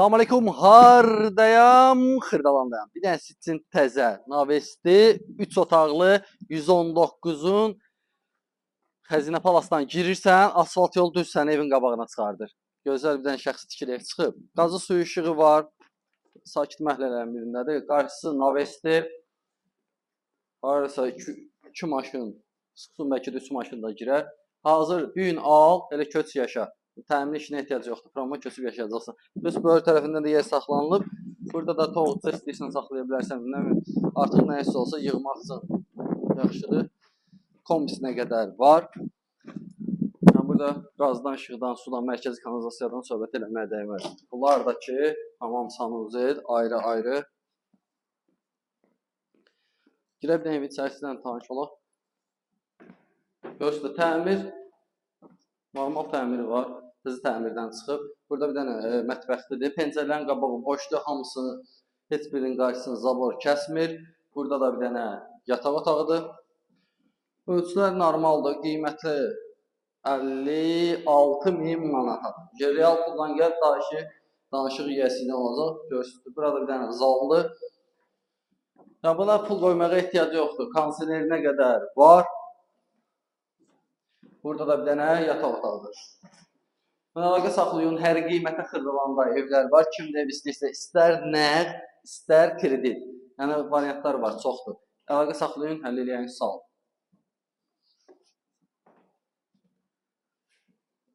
Selamünaleyküm, hardayam, Xırdalandayam. Bir dənə sizin təzə, Navesti, 3 otaqlı, 119-un Xəzinə Palasdan girirsən, asfalt yol düz səni evin qabağına çıxardır. Gözəl bir dənə şəxsi tikili ev çıxıb. Qazı suyu işığı var, sakit məhəllələrin birindədir. Qarşısı Navesti, harasa 2 maşın, sıxsın bəlkə də 3 maşın da girər. Hazır, düyün al, elə köç yaşa. Təmin işinə ehtiyac yoxdur. Promma köçüb yaşayacaqsan. Düz böyür tərəfində də yer saxlanılıb. Burada da toğutsa istəyirsən saxlaya bilərsən. Artıq nə isə olsa yığmaq üçün yaxşıdır. Kombisinə qədər var. Burada qazdan, işıqdan, sudan, mərkəzi kanalizasiyadan söhbət eləməyə dəyməz. Bunlar da ki, tamam sanuzel, ayrı-ayrı. Girə bir dənə ev içərisindən tanış olaq. Göstər, təmir, normal təmiri var. Hızlı təmirdən çıxıb. Burada bir dənə mətbəxlidir. Pencərələrin qabağı boşdur. Hamısını, heç birinin qarşısını zabor kəsmir. Burada da bir dənə yataq otağıdır. Ölçülər normaldır. Qiyməti 56.000 manatadır. Real puldan gəl, danışıq yiyəsindən olacaq. Göstər. Burada bir dənə zaldır. Buna pul qoymağa ehtiyac yoxdur. Kondisionerinə qədər var. Burada da bir dənə yataq otağıdır. Əlaqə saxlayın, hər qiymətə Xırdalanda evlər var. Kim də ev istəyirsə, istər nəğd, istər kredit. Yəni variantlar var, çoxdur. Əlaqə saxlayın, həll eləyən sağ olun.